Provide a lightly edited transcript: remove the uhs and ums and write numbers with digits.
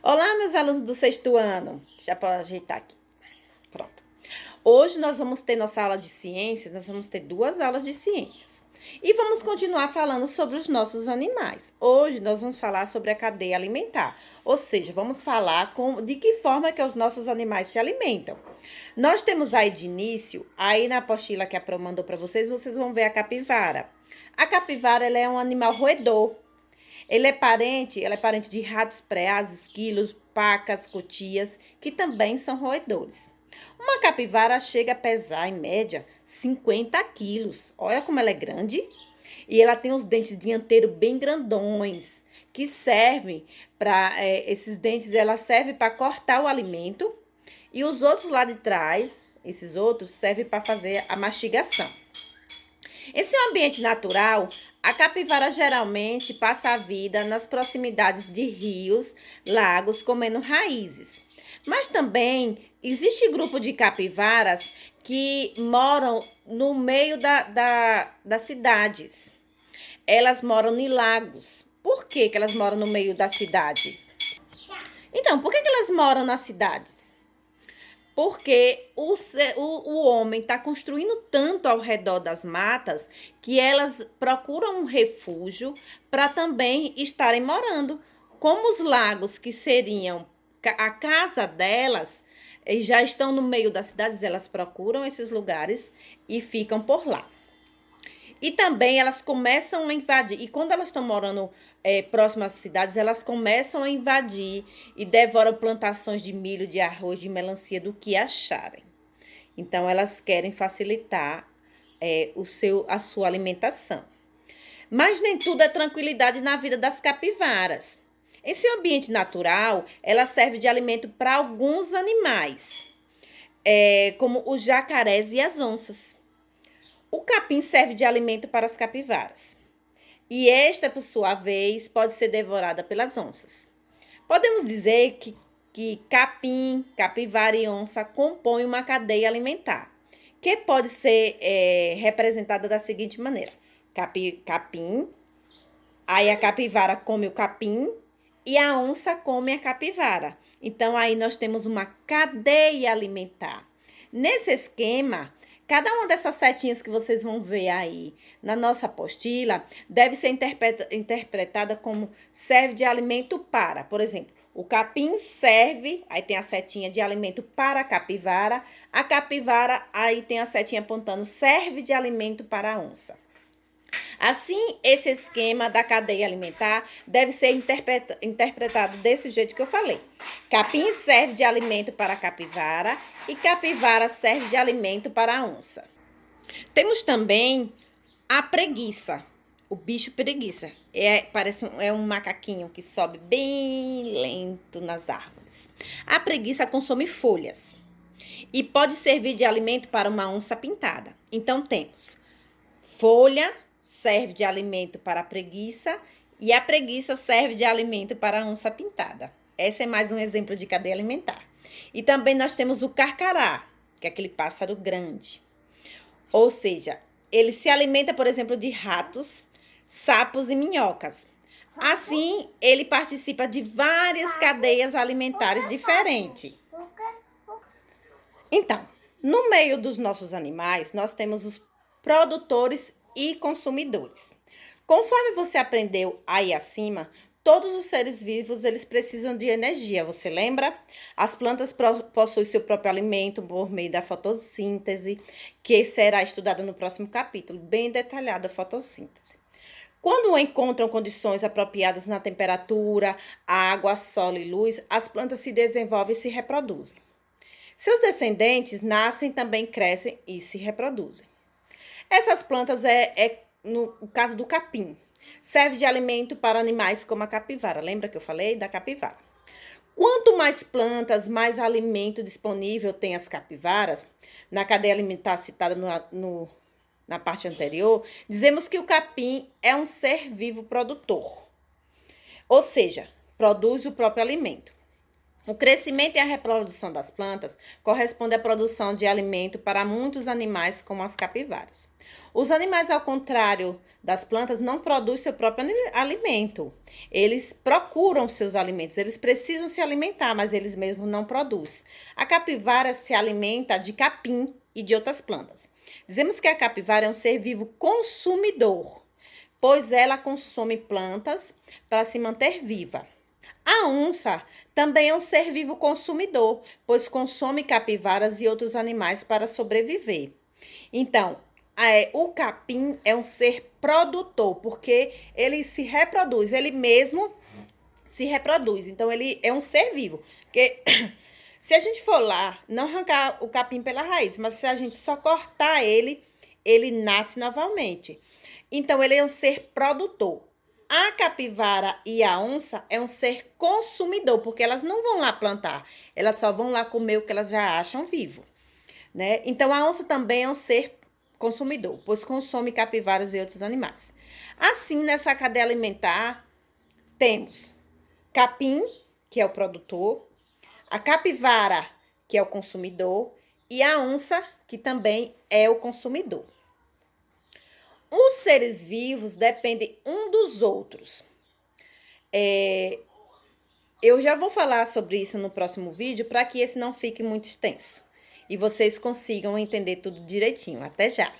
Olá, meus alunos do sexto ano. Já pode ajeitar aqui. Pronto. Hoje nós vamos ter nossa aula de ciências, nós vamos ter 2 aulas de ciências. E vamos continuar falando sobre os nossos animais. Hoje nós vamos falar sobre a cadeia alimentar. Ou seja, vamos falar de que forma que os nossos animais se alimentam. Nós temos aí de início, aí na apostila que a Pro mandou para vocês, vocês vão ver a capivara. A capivara, ela é um animal roedor. Ela é parente de ratos preás, esquilos, pacas, cotias, que também são roedores. Uma capivara chega a pesar, em média, 50 quilos. Olha como ela é grande. E ela tem os dentes dianteiros bem grandões, que servem para... esses dentes, ela serve para cortar o alimento. E os outros lá de trás, esses outros, servem para fazer a mastigação. Em seu ambiente natural, a capivara geralmente passa a vida nas proximidades de rios, lagos, comendo raízes. Mas também existe grupo de capivaras que moram no meio das cidades. Elas moram em lagos. Por que elas moram no meio da cidade? Então, por que elas moram nas cidades? Porque o homem está construindo tanto ao redor das matas que elas procuram um refúgio para também estarem morando. Como os lagos que seriam a casa delas já estão no meio das cidades, elas procuram esses lugares e ficam por lá. E também elas começam a invadir. E quando elas estão morando próximas às cidades, elas começam a invadir e devoram plantações de milho, de arroz, de melancia, do que acharem. Então, elas querem facilitar a sua alimentação. Mas nem tudo é tranquilidade na vida das capivaras. Em seu ambiente natural, ela serve de alimento para alguns animais, como os jacarés e as onças. O capim serve de alimento para as capivaras. E esta, por sua vez, pode ser devorada pelas onças. Podemos dizer que capim, capivara e onça compõem uma cadeia alimentar, que pode ser representada da seguinte maneira. Capim, aí a capivara come o capim e a onça come a capivara. Então, aí nós temos uma cadeia alimentar. Nesse esquema, cada uma dessas setinhas que vocês vão ver aí na nossa apostila deve ser interpretada como serve de alimento para. Por exemplo, o capim serve, aí tem a setinha de alimento para a capivara aí tem a setinha apontando serve de alimento para a onça. Assim, esse esquema da cadeia alimentar deve ser interpretado desse jeito que eu falei. Capim serve de alimento para a capivara e capivara serve de alimento para a onça. Temos também a preguiça, o bicho preguiça. Parece um macaquinho que sobe bem lento nas árvores. A preguiça consome folhas e pode servir de alimento para uma onça pintada. Então, temos folha, serve de alimento para a preguiça e a preguiça serve de alimento para a onça pintada. Esse é mais um exemplo de cadeia alimentar. E também nós temos o carcará, que é aquele pássaro grande. Ou seja, ele se alimenta, por exemplo, de ratos, sapos e minhocas. Assim, ele participa de várias cadeias alimentares diferentes. Então, no meio dos nossos animais, nós temos os produtores e consumidores. Conforme você aprendeu aí acima, todos os seres vivos, eles precisam de energia, você lembra? As plantas possuem seu próprio alimento por meio da fotossíntese, que será estudada no próximo capítulo, bem detalhada a fotossíntese. Quando encontram condições apropriadas na temperatura, água, sol e luz, as plantas se desenvolvem e se reproduzem. Seus descendentes nascem, também crescem e se reproduzem. Essas plantas no caso do capim, serve de alimento para animais como a capivara. Lembra que eu falei da capivara? Quanto mais plantas, mais alimento disponível tem as capivaras, na cadeia alimentar citada na parte anterior, dizemos que o capim é um ser vivo produtor. Ou seja, produz o próprio alimento. O crescimento e a reprodução das plantas corresponde à produção de alimento para muitos animais, como as capivaras. Os animais, ao contrário das plantas, não produzem seu próprio alimento. Eles procuram seus alimentos, eles precisam se alimentar, mas eles mesmos não produzem. A capivara se alimenta de capim e de outras plantas. Dizemos que a capivara é um ser vivo consumidor, pois ela consome plantas para se manter viva. A onça também é um ser vivo consumidor, pois consome capivaras e outros animais para sobreviver. Então, o capim é um ser produtor, porque ele se reproduz, ele mesmo se reproduz. Então, ele é um ser vivo. Porque se a gente for lá, não arrancar o capim pela raiz, mas se a gente só cortar ele, ele nasce novamente. Então, ele é um ser produtor. A capivara e a onça é um ser consumidor, porque elas não vão lá plantar, elas só vão lá comer o que elas já acham vivo, né? Então, a onça também é um ser consumidor, pois consome capivaras e outros animais. Assim, nessa cadeia alimentar, temos capim, que é o produtor, a capivara, que é o consumidor, e a onça, que também é o consumidor. Os seres vivos dependem um dos outros. Eu já vou falar sobre isso no próximo vídeo para que esse não fique muito extenso e vocês consigam entender tudo direitinho. Até já!